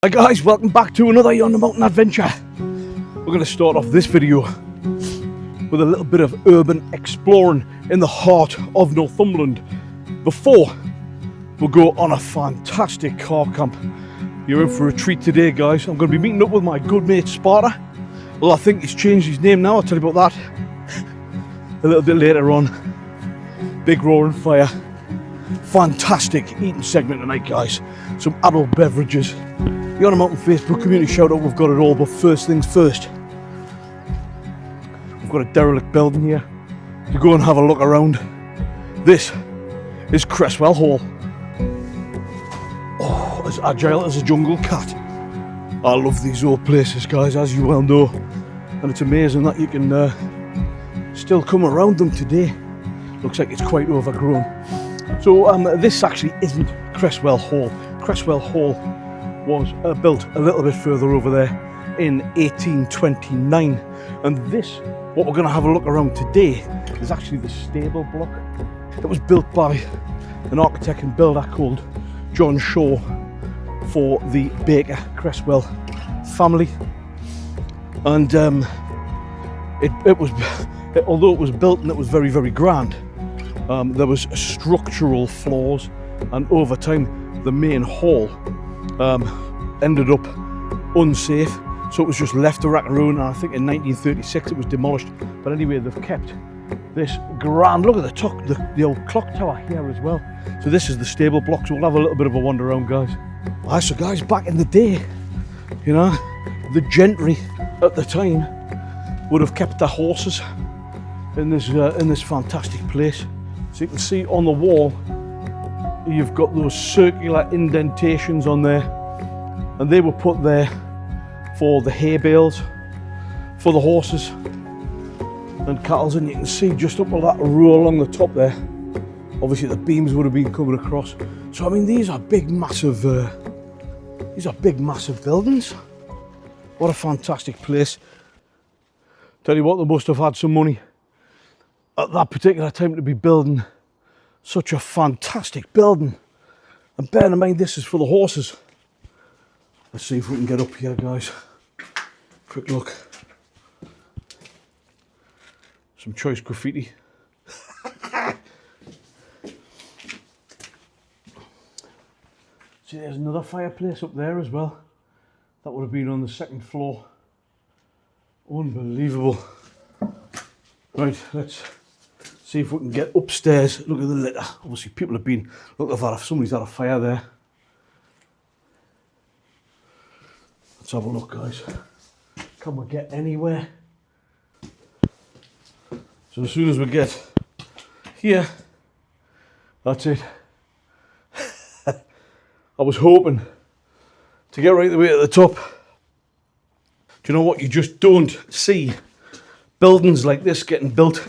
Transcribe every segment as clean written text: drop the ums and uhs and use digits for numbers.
Hi guys, welcome back to another Yonder Mountain Adventure. We're going to start off this video with a little bit of urban exploring in the heart of Northumberland before we go on a fantastic car camp. You're in for a treat today guys. I'm going to be meeting up with my good mate Sparta. Well, I think he's changed his name now, I'll tell you about that a little bit later on. Big roaring fire. Fantastic eating segment tonight guys. Some adult beverages. The Yonder Mountain Facebook community shout out, we've got it all, but first things first. We've got a derelict building here to go and have a look around. This is Creswell Hall. Oh, as agile as a jungle cat. I love these old places guys, as you well know. And it's amazing that you can still come around them today. Looks like it's quite overgrown. So this actually isn't Creswell Hall. Creswell Hall was built a little bit further over there in 1829, and this, what we're going to have a look around today, is actually the stable block. It was built by an architect and builder called John Shaw for the Baker Creswell family, and although it was built and it was very, very grand, there was structural flaws, and over time the main hall ended up unsafe, so it was just left to rack and ruin, and I think in 1936 it was demolished. But anyway, they've kept this grand, look at the top, the old clock tower here as well. So this is the stable block, so we'll have a little bit of a wander around guys. Right, so guys, back in the day, you know, the gentry at the time would have kept their horses in this fantastic place. So you can see on the wall you've got those circular indentations on there, and they were put there for the hay bales for the horses and cattle. And you can see just up on that row along the top there, obviously the beams would have been coming across. So I mean, these are big massive buildings. What a fantastic place. Tell you what, they must have had some money at that particular time to be building such a fantastic building. And bear in mind, this is for the horses. Let's see if we can get up here guys. Quick look. Some choice graffiti. See, there's another fireplace up there as well. That would have been on the second floor. Unbelievable. Right, let's see if we can get upstairs. Look at the litter. Obviously people have been, look at that, if somebody's had a fire there. Let's have a look guys. Can we get anywhere? So as soon as we get here, that's it. I was hoping to get right the way to the top. Do you know what? You just don't see buildings like this getting built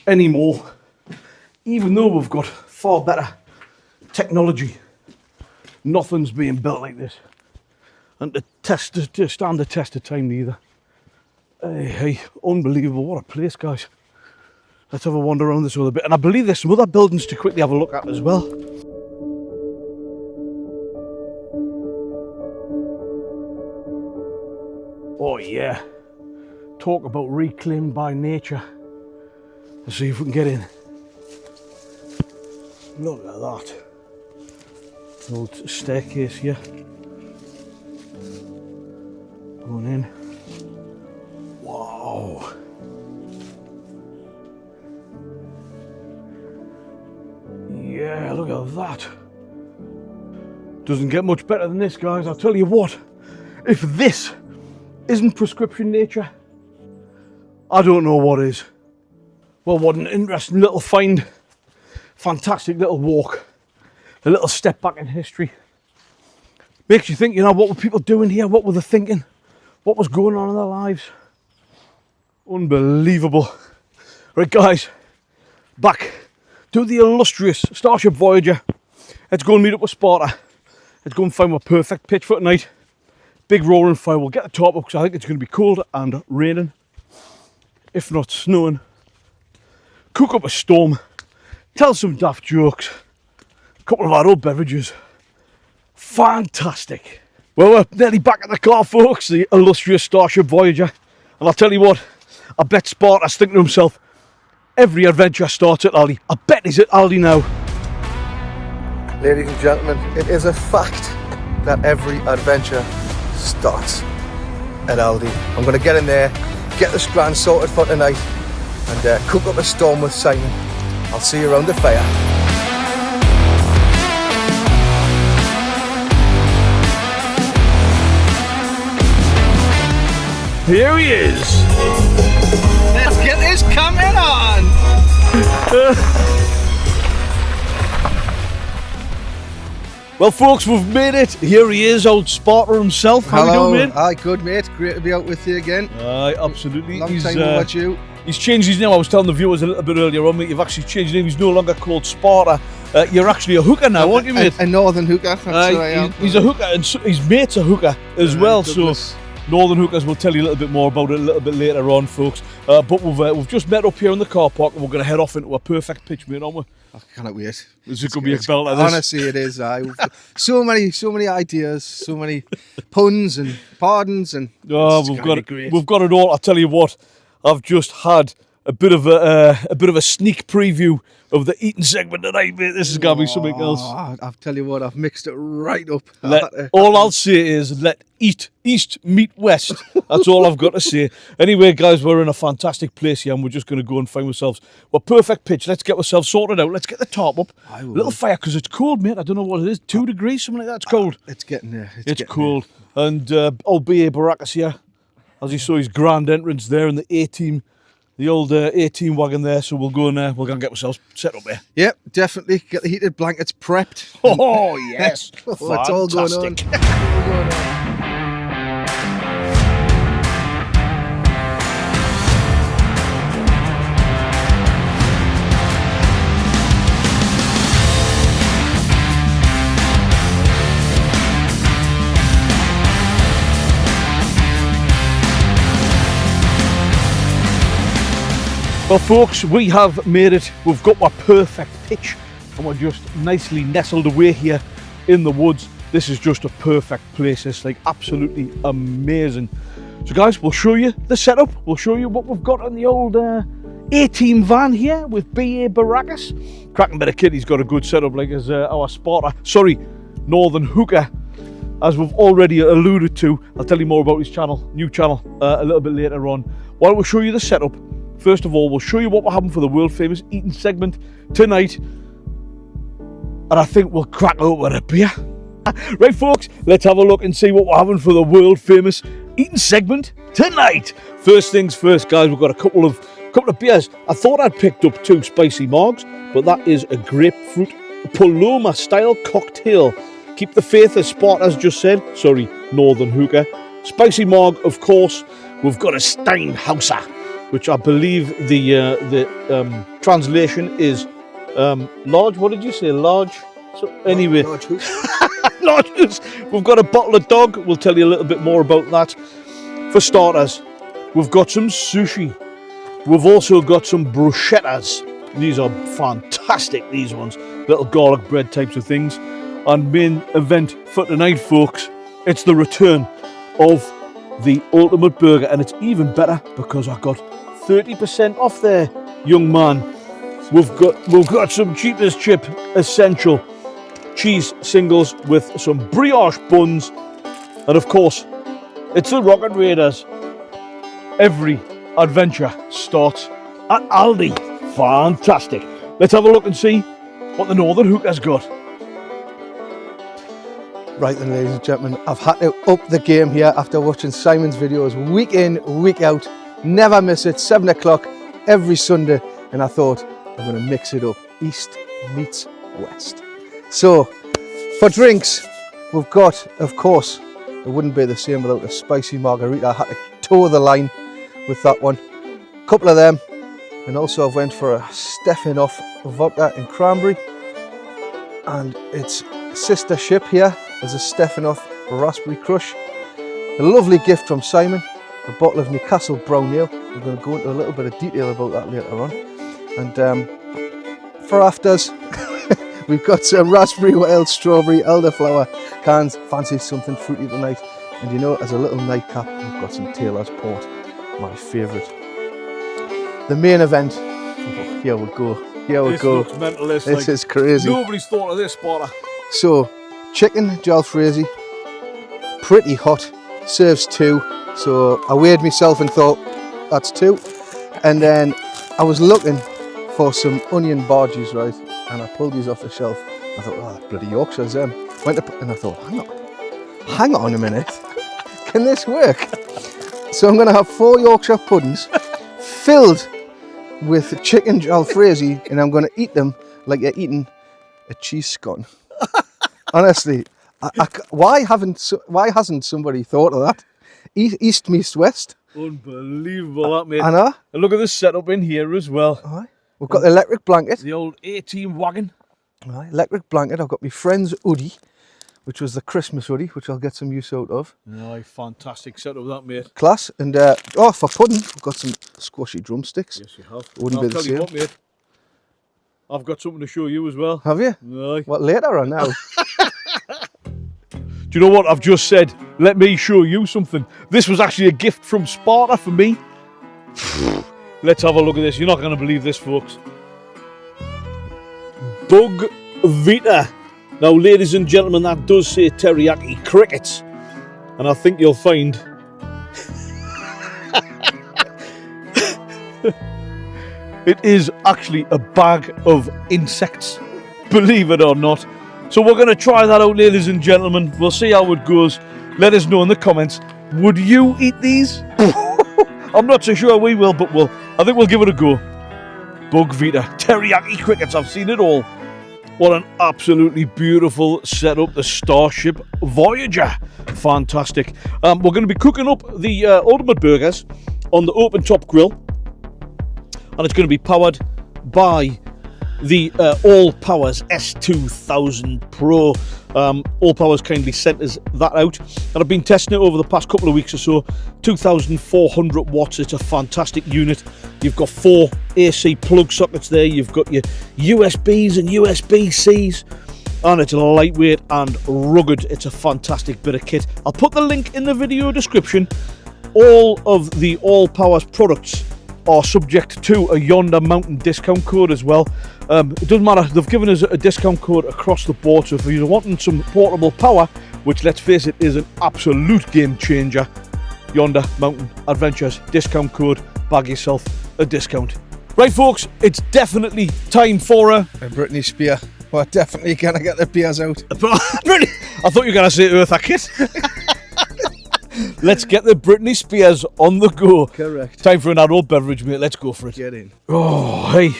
anymore, even though we've got far better technology. Nothing's being built like this, and to stand the test of time neither. Hey, unbelievable. What a place guys. Let's have a wander around this other bit, and I believe there's some other buildings to quickly have a look at as well. Oh yeah, talk about reclaimed by nature. Let's see if we can get in. Look at that. Old staircase here. Going in. Wow. Yeah, look at that. Doesn't get much better than this, guys. I'll tell you what. If this isn't prescription nature, I don't know what is. Well, what an interesting little find. Fantastic little walk. A little step back in history. Makes you think, you know, what were people doing here? What were they thinking? What was going on in their lives? Unbelievable. Right, guys. Back to the illustrious Starship Voyager. Let's go and meet up with Sparta. Let's go and find my perfect pitch for tonight. Big roaring fire. We'll get the top up because I think it's going to be cold and raining, if not snowing. Cook up a storm, tell some daft jokes, a couple of adult beverages. Fantastic. Well, we're nearly back at the car, folks, the illustrious Starship Voyager. And I'll tell you what, I bet Sparta's thinking to himself, every adventure starts at Aldi. I bet he's at Aldi now. Ladies and gentlemen, it is a fact that every adventure starts at Aldi. I'm going to get in there, get the strand sorted for tonight, and cook up a storm with Simon. I'll see you around the fire. Here he is. Let's get this coming on. Well, folks, we've made it. Here he is, old Sparta himself. How Hello. you doing, mate? Aye, good, mate. Great to be out with you again. Aye, absolutely. Long time to watch you. He's changed his name. I was telling the viewers a little bit earlier on, mate. You've actually changed your name. He's no longer called Sparta. You're actually a hooker now, aren't you, mate? A northern hooker. That's who I am. He's a hooker, and his mate's a hooker as well. Douglas. So, Northern Hookers, we'll tell you a little bit more about it a little bit later on, folks. But we've just met up here in the car park, and we're going to head off into a perfect pitch, mate, aren't we? I cannot wait. This is going to be a belt like this. Honestly, it is. So many ideas, so many puns and pardons, and we've got it all. I'll tell you what, I've just had a bit of a sneak preview of the eating segment tonight, mate. This is going to be something else. I'll tell you what, I've mixed it right up. All I'll say is let East meet West. That's all I've got to say. Anyway, guys, we're in a fantastic place here, and we're just going to go and find ourselves a perfect pitch. Let's get ourselves sorted out. Let's get the top up. Little fire, because it's cold, mate. I don't know what it is. 2 degrees, something like that. It's cold. It's getting there. It's cold. There. And old B.A. Baracus here, as you saw his grand entrance there in the A-team. The old A-team wagon there, so we'll go and get ourselves set up there. Yep, definitely. Get the heated blankets prepped. Oh, yes. It's all going on. Well, folks, we have made it. We've got our perfect pitch, and we're just nicely nestled away here in the woods. This is just a perfect place. It's like absolutely amazing. So, guys, we'll show you the setup. We'll show you what we've got on the old A-team van here with B.A. Baracus. Cracking bit of kid. He's got a good setup, like as our Sparta. Sorry, Northern Hooker, as we've already alluded to. I'll tell you more about his channel, new channel, a little bit later on. While we'll show you the setup, first of all, we'll show you what we're having for the world famous eating segment tonight, and I think we'll crack open a beer. Right, folks, let's have a look and see what we're having for the world famous eating segment tonight. First things first, guys, we've got a couple of beers. I thought I'd picked up 2 spicy margs, but that is a grapefruit Paloma style cocktail. Keep the faith, as Sparta's just said. Sorry, Northern Hooker. Spicy marg, of course. We've got a Steinhauser, which I believe the translation is large. What did you say? Large? So anyway, Large hoop. large. We've got a bottle of dog. We'll tell you a little bit more about that. For starters, we've got some sushi. We've also got some bruschettas. These are fantastic, these ones. Little garlic bread types of things. And main event for tonight, folks, it's the return of the ultimate burger, and it's even better because I got 30% off there, young man. We've got some cheapest chip essential cheese singles with some brioche buns, and of course it's the Rocket Raiders. Every adventure starts at Aldi. Fantastic. Let's have a look and see what the Northern Hooker's got. Right then, ladies and gentlemen, I've had to up the game here after watching Simon's videos week in, week out. Never miss it, 7 o'clock every Sunday, and I thought I'm going to mix it up. East meets West. So, for drinks, we've got, of course, it wouldn't be the same without a spicy margarita. I had to toe the line with that one. A couple of them, and also I've went for a Stefanoff vodka and cranberry, and its sister ship here is a Stefanoff raspberry crush. A lovely gift from Simon, a bottle of Newcastle brown ale. We're going to go into a little bit of detail about that later on. And for afters, We've got some raspberry, wild strawberry, elderflower cans. Fancy something fruity tonight. And you know, as a little nightcap, we've got some Taylor's Port, my favourite. The main event. Oh, here we go. Here we go. Looks mental, this is crazy. Nobody's thought of this, Sparta. So, chicken jalfrezi, pretty hot, serves 2. So I weighed myself and thought, that's 2. And then I was looking for some onion barges, right? And I pulled these off the shelf. I thought, oh, bloody Yorkshire's them. And I thought, hang on a minute. Can this work? So I'm going to have 4 Yorkshire puddings filled with chicken jalfrezi, and I'm going to eat them like you're eating a cheese scone. Honestly, why hasn't somebody thought of that? East meets west. Unbelievable, that, mate. I know. And look at this setup in here as well. Aye. We've got the electric blanket. The old 18 wagon. Aye, electric blanket. I've got my friend's hoodie, which was the Christmas hoodie, which I'll get some use out of. Aye, fantastic setup, that, mate. Class. And for pudding, we've got some squashy drumsticks. Yes, you have. Wouldn't be the I'll tell same. you what, mate. I've got something to show you as well. Have you? Aye. What, later or now? Do you know what I've just said? Let me show you something. This was actually a gift from Sparta for me. Let's have a look at this. You're not going to believe this, folks. Bug Vita. Now, ladies and gentlemen, that does say teriyaki crickets. And I think you'll find... it is actually a bag of insects. Believe it or not. So we're going to try that out, ladies and gentlemen. We'll see how it goes. Let us know in the comments. Would you eat these? I'm not so sure we will, but I think we'll give it a go. Bug Vita, teriyaki crickets. I've seen it all. What an absolutely beautiful setup. The Starship Voyager. Fantastic. We're going to be cooking up the ultimate burgers on the open top grill. And it's going to be powered by the ALLPOWERS S2000 Pro. ALLPOWERS kindly sent us that out, and I've been testing it over the past couple of weeks or so. 2,400 watts. It's a fantastic unit. You've got 4 AC plug sockets there. You've got your USBs and USB-Cs, and it's lightweight and rugged. It's a fantastic bit of kit. I'll put the link in the video description. All of the ALLPOWERS products are subject to a Yonder Mountain discount code as well. It doesn't matter, they've given us a discount code across the board, so if you're wanting some portable power, which let's face it is an absolute game changer, Yonder Mountain Adventures discount code, bag yourself a discount. Right folks, it's definitely time for a Britney Spears. We're definitely going to get the beers out. I thought you were going to say Eartha Kitt. Let's get the Britney Spears on the go. Correct. Time for an adult beverage, mate. Let's go for it. Get in. Oh, hey.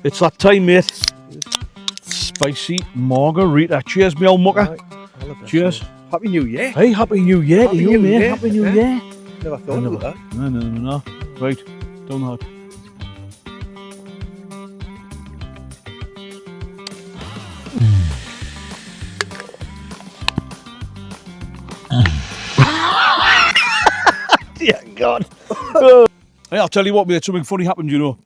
It's that time, mate. Spicy margarita. Cheers, me old mucker. Right. Cheers. Happy New Year. Hey, Happy New Year to you, mate. Happy New Year. Never thought of that. No. Right. Down the hot. Dear God. Hey, I'll tell you what, mate, something funny happened, you know.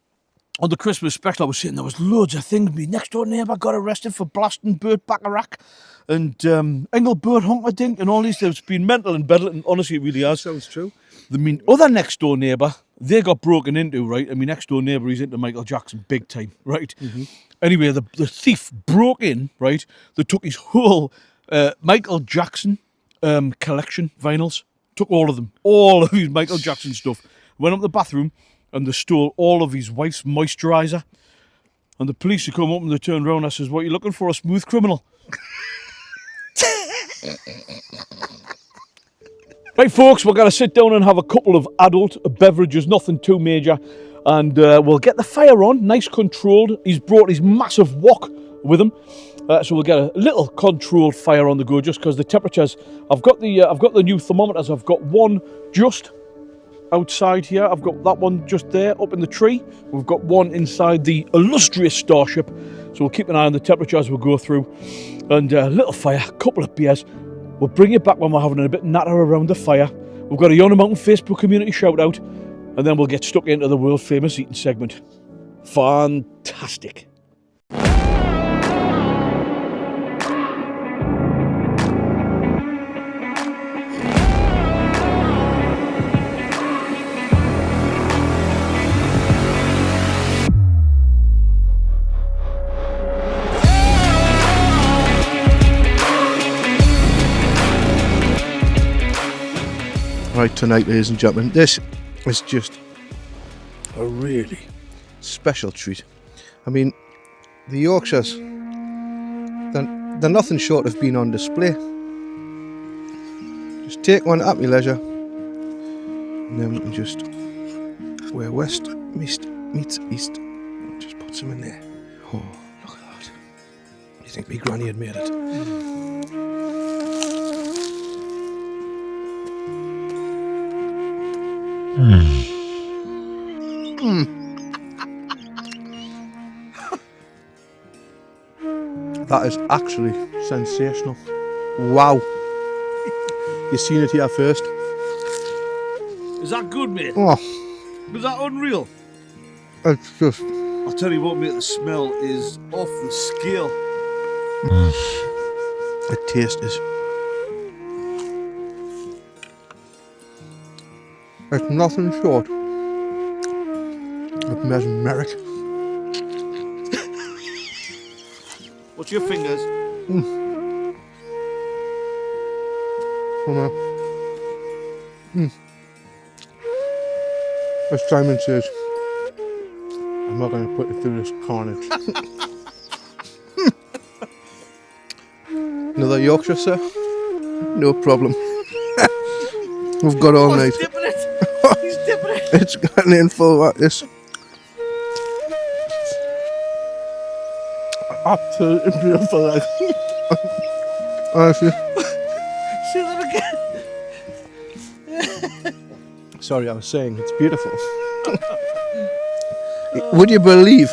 On the Christmas special, I was saying there was loads of things. My next door neighbour got arrested for blasting Burt Bacharach and Engelbert Humperdinck and all these. It's been mental and Bedlam. Honestly, it really has. Sounds true. The other next door neighbour, they got broken into, right? And my next door neighbour, he's into Michael Jackson big time, right? Mm-hmm. Anyway, the thief broke in, right? They took his whole Michael Jackson collection, vinyls. Took all of them, all of his Michael Jackson stuff. Went up the bathroom and they stole all of his wife's moisturiser. And the police come up and they turned around and I says, what are you looking for, a smooth criminal? Right folks, we're going to sit down and have a couple of adult beverages, nothing too major. And we'll get the fire on, nice controlled. He's brought his massive wok with him. So we'll get a little controlled fire on the go just because the temperatures, I've got the new thermometers. I've got one just outside here. I've got that one just there up in the tree. We've got one inside the illustrious Starship. So we'll keep an eye on the temperature as we go through. And a little fire, a couple of beers. We'll bring you back when we're having a bit natter around the fire. We've got a Yonder Mountain Facebook community shout out. And then we'll get stuck into the world famous eating segment. Fantastic. right tonight, ladies and gentlemen. This is just a really special treat. I mean, the Yorkshires, they're nothing short of being on display. Just take one at your leisure, and then we can just, where west meets east, just put some in there. Oh, look at that. You think me granny had made it? That is actually sensational. Wow. You've seen it here first. Is that good, mate? Oh, Was that unreal? it's just... I'll tell you what, mate, the smell is off the scale. The taste is... It's nothing short of mesmeric. What's your fingers? As Simon says, I'm not going to put you through this carnage. Another Yorkshire, sir? No problem. We've got all night. He's dipping it. He's dipping it. It's gotten in full like this. Absolutely beautiful. Honestly. Say that again. Sorry, I was saying it's beautiful. Would you believe?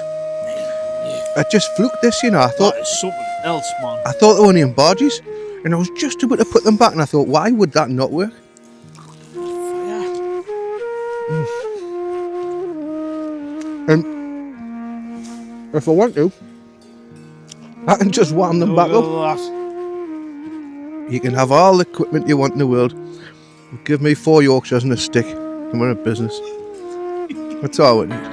I just fluked this, you know. I thought That is something else, man. they were only in barges, and I was just about to put them back, and I thought, why would that not work? And if I want to, I can just warm them back up. You can have all the equipment you want in the world. Give me 4 Yorkshires and a stick, and we're in business. That's all we need.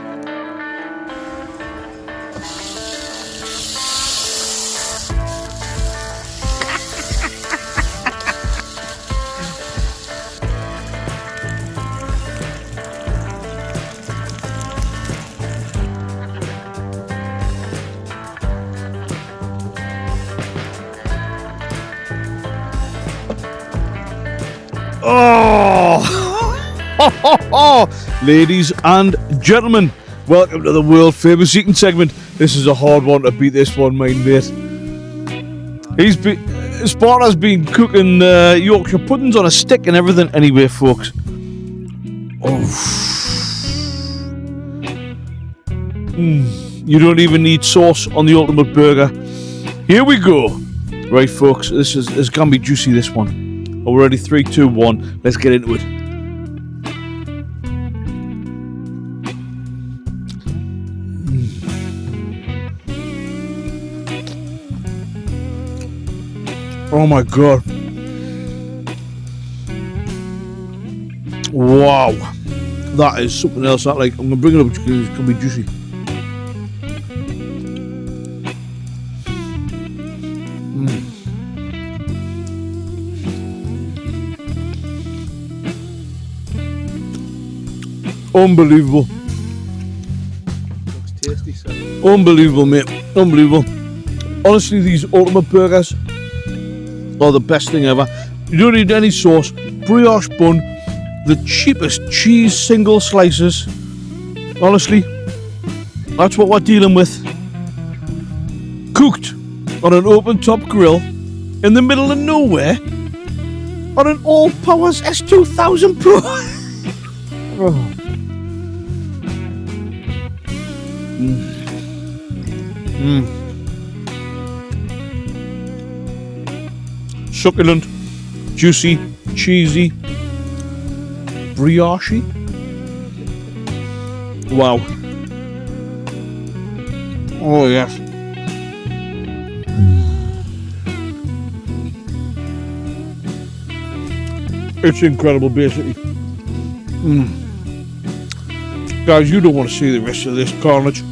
Oh, ladies and gentlemen, welcome to the world famous eating segment. This is a hard one to beat, this one, mate. Sparta's been cooking Yorkshire puddings on a stick and everything. Anyway, folks. You don't even need sauce on the ultimate burger. Here we go. Right, folks, this is gonna be juicy, this one. Already 3, 2, 1. Let's get into it. Oh my god. Wow. That is something else. I'm gonna bring it up because it's gonna be juicy. Unbelievable. Looks tasty, sir. Unbelievable, mate. Unbelievable. Honestly, these ultimate burgers are the best thing ever. You don't need any sauce. Brioche bun. The cheapest cheese single slices. Honestly, that's what we're dealing with. Cooked on an open top grill in the middle of nowhere on an ALLPOWERS S2000 Pro. Oh. Succulent, juicy, cheesy, brioche. Wow. Oh yes. It's incredible, basically. Guys, you don't want to see the rest of this carnage.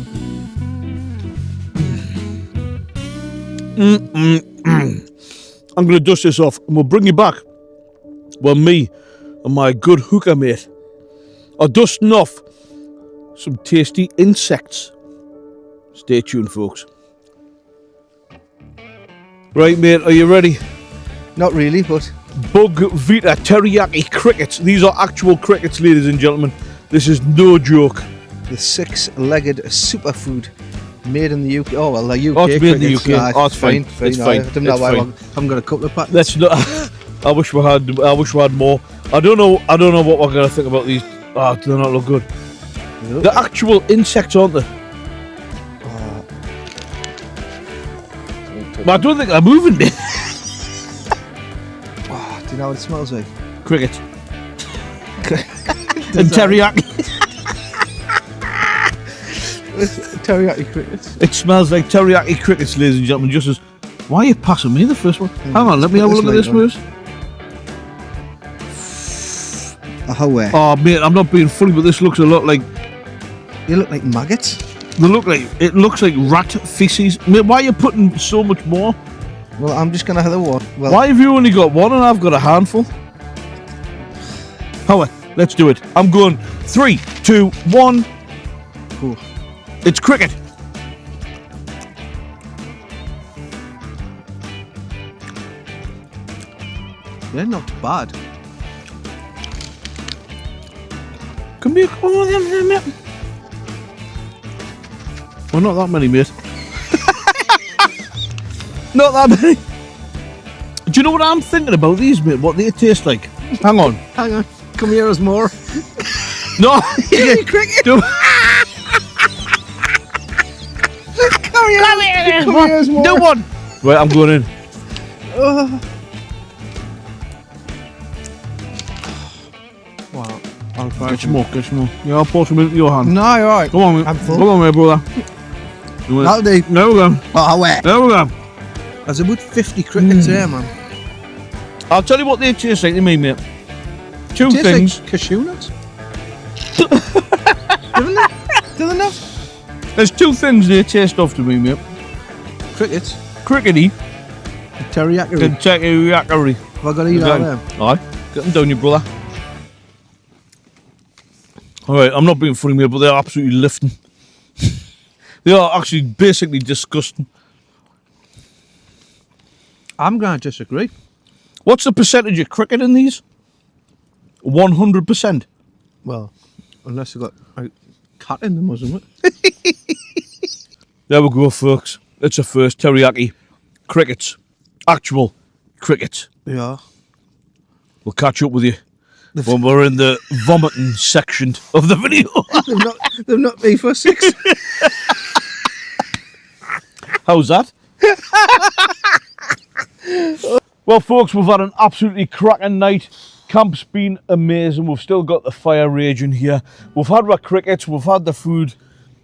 I'm going to dust this off and we'll bring you back when me and my good hooker mate are dusting off some tasty insects. Stay tuned, folks. Right, mate, are you ready? Not really, but Bug Vita teriyaki crickets. These are actual crickets, ladies and gentlemen. This is no joke. the 6-legged superfood made in the UK. Oh well, the UK. Oh, it's made in the crickets, UK. Oh, it's fine. It's fine. I don't know It's why I fine. haven't got a couple of packets. Let's not. I wish we had more. I don't know what we're gonna think about these. Oh, do they not look good? The actual insects, aren't they? But I don't think they're moving. Oh, do you know what it smells like? Cricket. And teriyaki. Teriyaki crickets. It smells like teriyaki crickets, ladies and gentlemen. Just as. Why are you passing me the first one? Hang on, let me have a look at this first. Oh, where? Oh, mate, I'm not being funny, but this looks a lot like. You look like maggots. It looks like rat feces. Mate, why are you putting so much more? Well, I'm just gonna have the one. Well, Why have you only got one and I've got a handful? Howard, let's do it. I'm going 3, 2, 1. Ooh. It's cricket. They're not bad. Come here, come on, mate. Well, not that many, mate. Not that many. Do you know what I'm thinking about these, mate? What they taste like? Hang on. Hang on. Come here, there's more. No. Cricket. Do- Come here. Come here, there's more. Do one. Right, I'm going in. Wow. Get some more, get some more. Yeah, I'll pour some into your hand. No, you're alright. Come on, mate. I'm full. Come on, mate, brother. That'll do. There we go. Oh, where? There we go. There's about 50 crickets there, man. I'll tell you what they taste like to me, mate. Two Tastes things. like cashew nuts. Doesn't it? Doesn't it? There's two things they taste of to me, mate. Crickets. Crickety Teriyaki. and teriyaki. Have I got to eat all them? Aye. Get them down, you brother. Alright, I'm not being funny, mate, but they're absolutely lifting. They are actually basically disgusting. I'm going to disagree. What's the percentage of cricket in these? 100%. Well, unless you've got a cat in them or something. There we go, folks. It's a first. Teriyaki. Crickets. Actual crickets. Yeah. We'll catch up with you when we're in the vomiting section of the video. They've not been for 6. How's that? Well, folks, we've had an absolutely cracking night. Camp's been amazing. We've still got the fire raging here. We've had our crickets. We've had the food.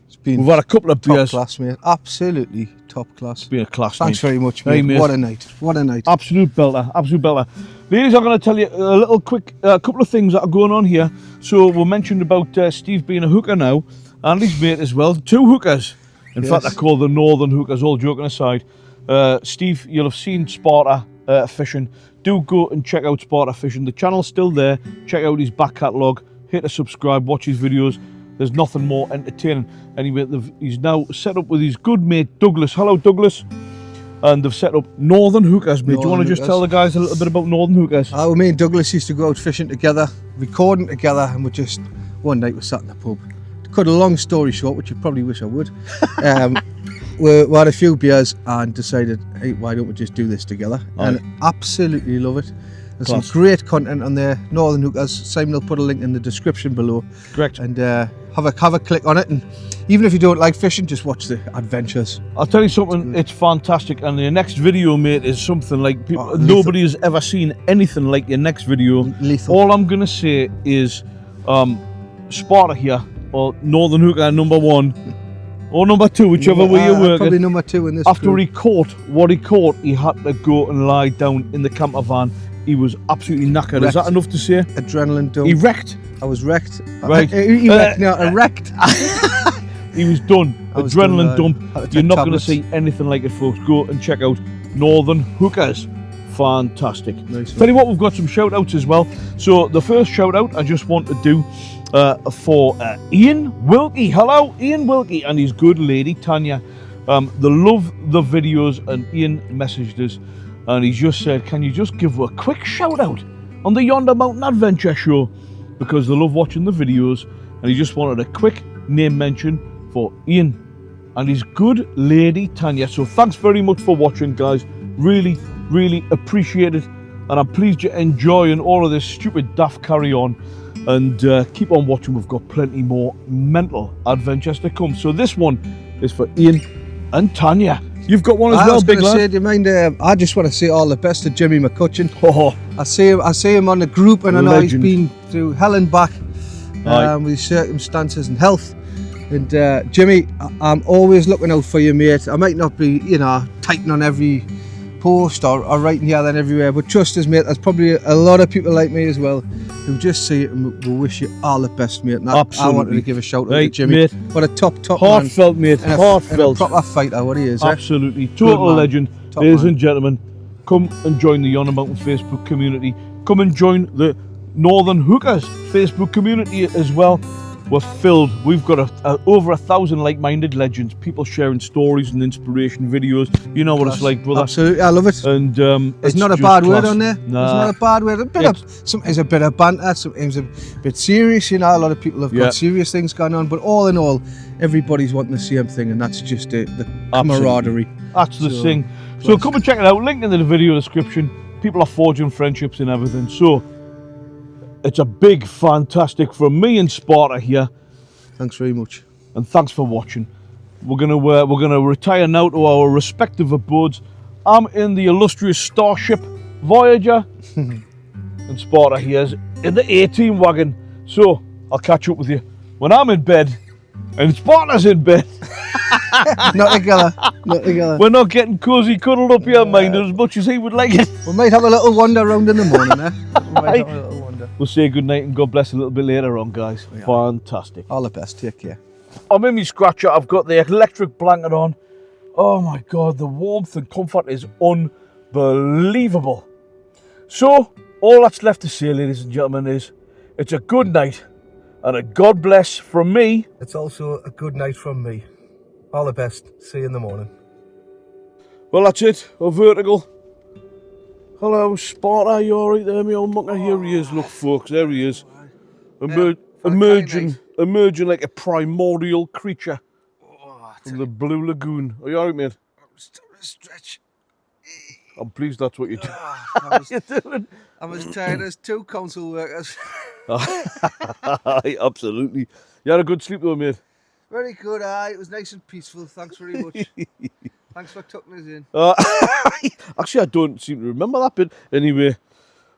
It's been We've had a couple of top beers. class, mate. Absolutely top class. It's been a class Thanks night. very much, Hey, mate. mate. What a night. What a night. Absolute belter. Absolute belter. Ladies, I'm going to tell you a little quick couple of things that are going on here. So we mentioned about Steve being a hooker now, and his mate as well. 2 hookers. In fact, they're called the Northern Hookers, all joking aside. Steve, you'll have seen Sparta fishing. Do go and check out Sparta Fishing. The channel's still there. Check out his back catalogue. Hit a subscribe, watch his videos. There's nothing more entertaining. Anyway, he's now set up with his good mate Douglas. Hello, Douglas. And they've set up Northern Hookers, mate. Do you want to just tell the guys a little bit about Northern Hookers? Me and Douglas used to go out fishing together, recording together, and one night we sat in the pub. To cut a long story short, which you probably wish I would, we had a few beers and decided, hey, why don't we just do this together? Aye. And absolutely love it. There's Class. some great content on there. Northern Hookers. Simon will put a link in the description below. Correct. And have a click on it. And even if you don't like fishing, just watch the adventures. I'll tell you something, it's fantastic. And the next video, mate, is something like lethal. nobody has ever seen anything like your next video. Lethal. All I'm going to say is Sparta here, or Northern Hooker number 1, or number 2, whichever way you work Probably it. number 2 in this. After crew. he caught what he caught, he had to go and lie down in the camper van. He was absolutely knackered. Wrecked. Is that enough to say? Adrenaline dump. He wrecked. I was wrecked. Right. He wrecked, no, erect. He was done. I was Adrenaline done, dump. had to take You're not going to tablets. see anything like it, folks. Go and check out Northern Hookers. fantastic. Nice. Tell you what, we've got some shout outs as well. So the first shout out I just want to do for Ian Wilkie. Hello, Ian Wilkie and his good lady Tanya. They love the videos, and Ian messaged us and he just said, can you just give a quick shout out on the Yonder Mountain Adventure show, because they love watching the videos, and he just wanted a quick name mention for Ian and his good lady Tanya. So thanks very much for watching, guys. Really appreciate it, and I'm pleased you're enjoying all of this stupid daft carry on, and keep on watching. We've got plenty more mental adventures to come. So this one is for Ian and Tanya. You've got one as well, big lad. Say, do you mind? I just want to say all the best to Jimmy McCutcheon. Oh, I see him on the group, and I know he's legend. been through hell and back Aye. with his circumstances and health. And Jimmy, I'm always looking out for you, mate. I might not be, typing on every post or writing here and everywhere, but trust us, mate, there's probably a lot of people like me as well who just see it and will wish you all the best, mate. And I wanted to give a shout out to Jimmy. Mate. What a top heartfelt, man. mate. Heartfelt. And a proper fighter, what he is. Absolutely. Total man. legend. Top Ladies man. and gentlemen, come and join the Yonder Mountain Facebook community. Come and join the Northern Hookers Facebook community as well. We're filled. We've got over 1,000 like-minded legends, people sharing stories and inspiration videos. You know what it's like, brother. Absolutely, I love it. And There's not a just bad word class. on there. Nah. There's not a bad word. Sometimes a bit of banter, sometimes a bit serious. A lot of people have got serious things going on, but all in all, everybody's wanting the same thing, and that's just the camaraderie. That's the thing. So come and check it out. Link in the video description. People are forging friendships and everything. So it's a big, fantastic from me and Sparta here. Thanks very much. And thanks for watching. We're gonna retire now to our respective abodes. I'm in the illustrious Starship Voyager, and Sparta here's in the A-Team wagon. So I'll catch up with you when I'm in bed and Sparta's in bed. Not together. Not together. We're not getting cosy cuddled up here, mind, as much as he would like it. We might have a little wander around in the morning, eh? We might have a little wander. We'll say good night and God bless a little bit later on, guys. Yeah. Fantastic. All the best. Take care. I'm in my scratcher. I've got the electric blanket on. Oh my God, the warmth and comfort is unbelievable. So, all that's left to say, ladies and gentlemen, is it's a good night and a God bless from me. It's also a good night from me. All the best. See you in the morning. Well, that's it. A vertical. Hello, Sparta. You all right there, me old mucker? Here he is. Look, folks, there he is. Emerging like a primordial creature from the Blue Lagoon. Are you all right, mate? Stretch. I'm pleased that's what you're doing. I'm as tired as two council workers. Absolutely. You had a good sleep though, mate? Very good, it was nice and peaceful. Thanks very much. Thanks for tucking us in. Actually, I don't seem to remember that bit. Anyway,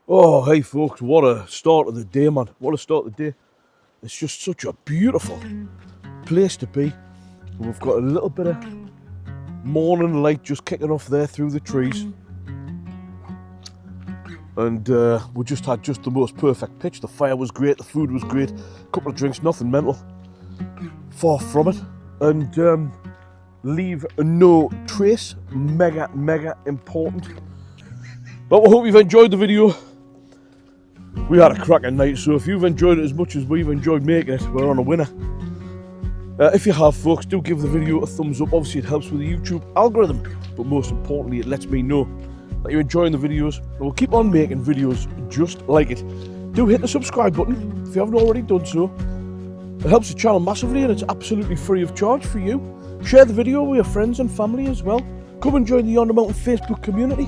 oh, hey folks, what a start of the day, man. What a start of the day. It's just such a beautiful place to be. We've got a little bit of morning light just kicking off there through the trees. And we just had just the most perfect pitch. The fire was great, the food was great. A couple of drinks, nothing mental. Far from it. And leave no trace. Mega important. But we hope you've enjoyed the video. We had a cracking night, so if you've enjoyed it as much as we've enjoyed making it, we're on a winner. If you have, folks, do give the video a thumbs up. Obviously it helps with the YouTube algorithm, but most importantly it lets me know that you're enjoying the videos, and we'll keep on making videos just like it. Do hit the subscribe button if you haven't already done so. It helps the channel massively, and it's absolutely free of charge for you. Share the video with your friends and family as well. Come and join the Yonder Mountain Facebook community,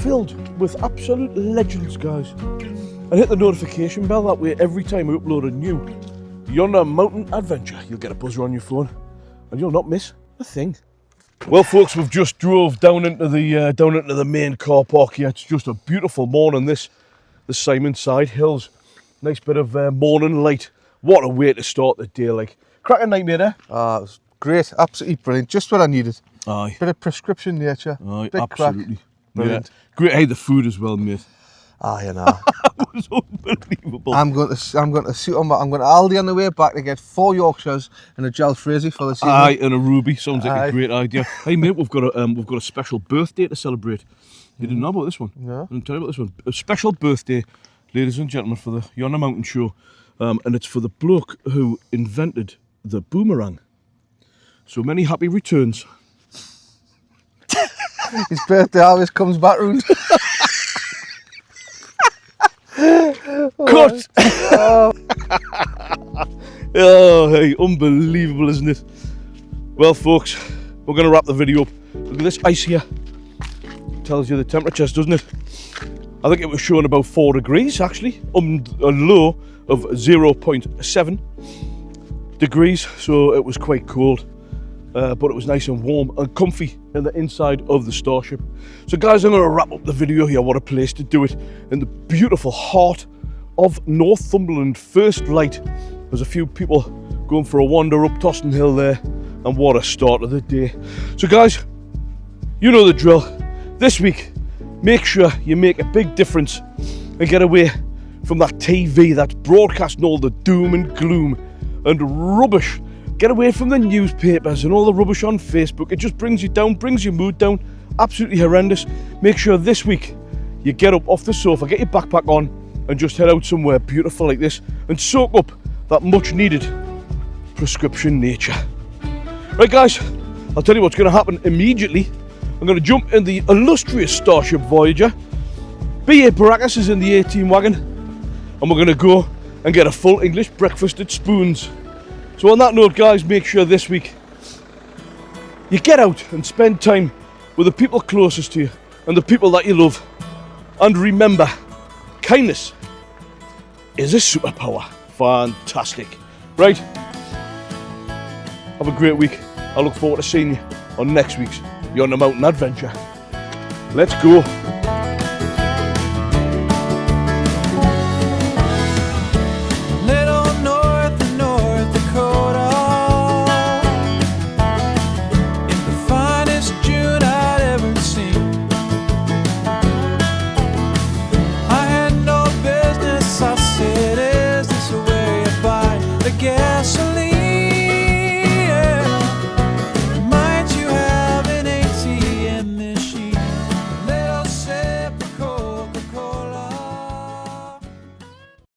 filled with absolute legends, guys. And hit the notification bell, that way every time we upload a new Yonder Mountain Adventure, you'll get a buzzer on your phone and you'll not miss a thing. Well folks, we've just drove down into the main car park here. It's just a beautiful morning, the Simon Side Hills. Nice bit of morning light. What a way to start the day, like. Cracking night, mate, eh? It was great, absolutely brilliant. Just what I needed. Aye. Bit of prescription nature. Aye, big absolutely. Crack. Brilliant. Yeah. Great, hey, the food as well, mate. You know. That was unbelievable. I'm going to suit on. I'm going to Aldi on the way back to get 4 Yorkshires and a jalfrezi for the season. Aye, and a ruby. Sounds like a great idea. Hey mate, we've got a special birthday to celebrate. You didn't know about this one? No. I didn't tell you about this one. A special birthday, ladies and gentlemen, for the Yonder Mountain Show. And it's for the bloke who invented the boomerang. So many happy returns. His birthday always comes back round. Cut! Oh, hey, unbelievable, isn't it? Well, folks, we're going to wrap the video up. Look at this ice here. Tells you the temperatures, doesn't it? I think it was showing about 4 degrees, actually. A low of 0.7 degrees, so it was quite cold. But it was nice and warm and comfy in the inside of the Starship. So guys, I'm going to wrap up the video here. What a place to do it, in the beautiful heart of Northumberland. First light. There's a few people going for a wander up Toston Hill there, and what a start of the day. So guys, you know the drill. This week, make sure you make a big difference and get away from that TV that's broadcasting all the doom and gloom and rubbish. Get away from the newspapers and all the rubbish on Facebook. It just brings you down, brings your mood down. Absolutely horrendous. Make sure this week you get up off the sofa, get your backpack on, and just head out somewhere beautiful like this and soak up that much needed prescription nature. Right guys, I'll tell you what's going to happen immediately. I'm going to jump in the illustrious Starship Voyager. B.A. Baracus is in the 18 wagon, and we're going to go and get a full English breakfast at Spoons. So on that note guys, make sure this week you get out and spend time with the people closest to you and the people that you love. And remember, kindness is a superpower. Fantastic. Right, have a great week. I look forward to seeing you on next week's Yonder Mountain Adventure. Let's go.